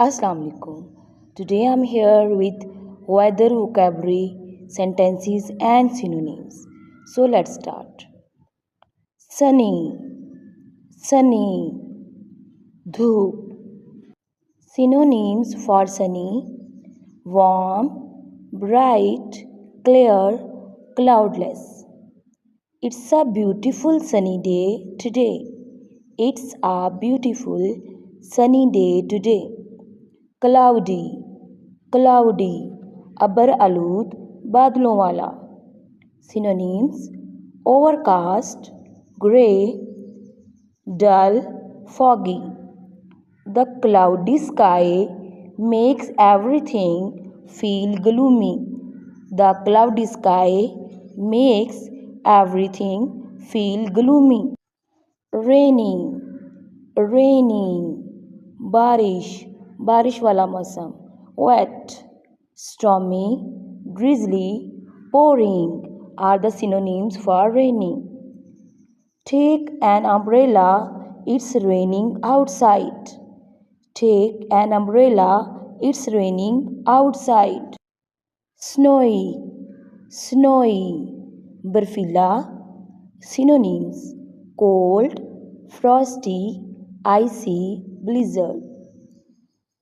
Assalamu alaikum. Today I'm here with weather vocabulary, sentences and synonyms. So let's start. Sunny, sunny, dhoop. Synonyms for sunny: warm, bright, clear, cloudless. It's a beautiful sunny day today. It's a beautiful sunny day today. Cloudy, cloudy, अबर आलूद बादलों वाला. Synonyms: overcast, grey, dull, foggy. The cloudy sky makes everything feel gloomy. The cloudy sky makes everything feel gloomy. Rainy, rainy, बारिश वाला मौसम. Wet, stormy, drizzly, pouring are the synonyms for rainy. Take an umbrella, it's raining outside. Take an umbrella, it's raining outside. Snowy, snowy, बर्फीला. Synonyms: cold, frosty, icy, blizzard.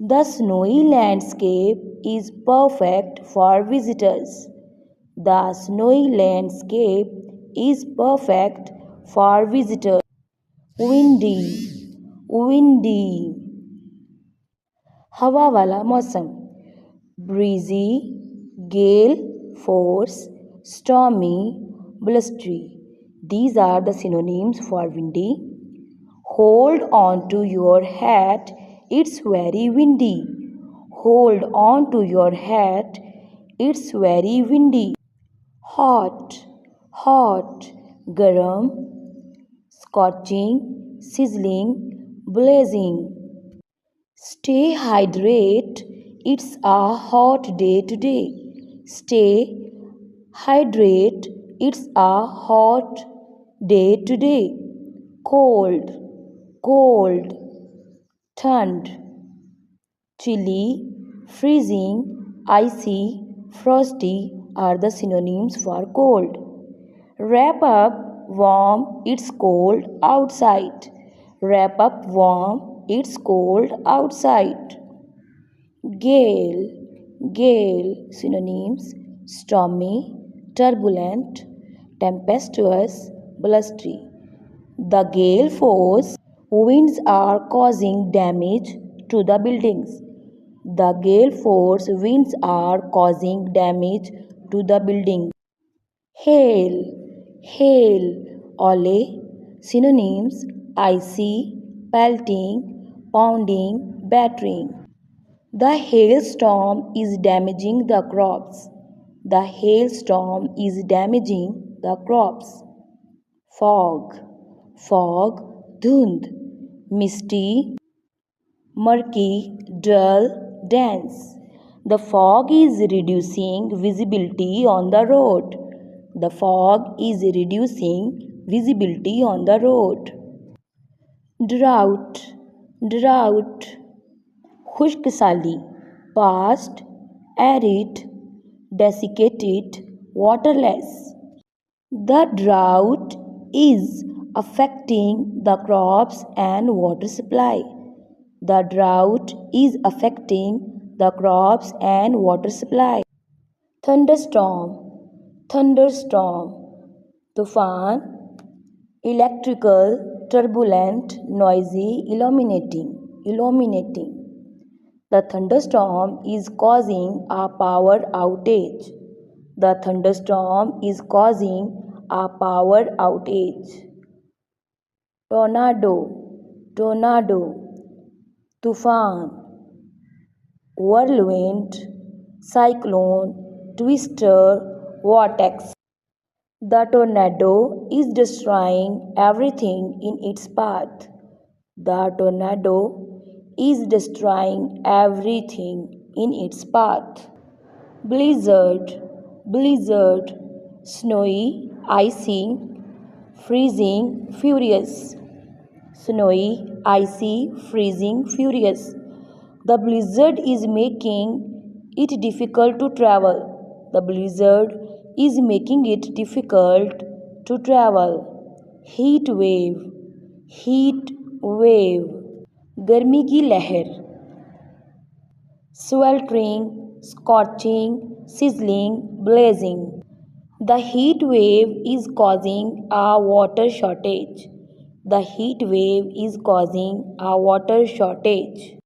The snowy landscape is perfect for visitors. The snowy landscape is perfect for visitors. Windy, windy, हवा वाला मौसम. Breezy, gale force, stormy, blustery. These are the synonyms for windy. Hold on to your hat, it's very windy. Hold on to your hat, it's very windy. Hot, hot, garam, scorching, sizzling, blazing. Stay hydrated, it's a hot day today. Stay hydrated, it's a hot day today. Cold, cold, thund, chilly, freezing, icy, frosty are the synonyms for cold. Wrap up warm, it's cold outside. Wrap up warm, it's cold outside. Gale, gale. Synonyms: stormy, turbulent, tempestuous, blustery. The gale force winds are causing damage to the buildings. The gale force winds are causing damage to the buildings. Hail, hail, ole. Synonyms: icy, pelting, pounding, battering. The hailstorm is damaging the crops. The hailstorm is damaging the crops. Fog, fog, dhund, misty, murky, dull, dense. The fog is reducing visibility on the road. The fog is reducing visibility on the road. Drought, drought, खुश्क साली. Past, arid, desiccated, waterless. The drought is affecting the crops and water supply. The drought is affecting the crops and water supply. Thunderstorm, thunderstorm, tufan, electrical, turbulent, noisy, illuminating. The thunderstorm is causing a power outage. The thunderstorm is causing a power outage. Tornado, tornado, tufan, whirlwind, cyclone, twister, vortex. The tornado is destroying everything in its path. The tornado is destroying everything in its path. Blizzard, blizzard, snowy, icy, freezing, furious. Snowy, icy, freezing, furious. The blizzard is making it difficult to travel. The blizzard is making it difficult to travel. Heat wave, heat wave. गर्मी की लहर. Sweltering, scorching, sizzling, blazing. The heat wave is causing a water shortage. The heat wave is causing a water shortage.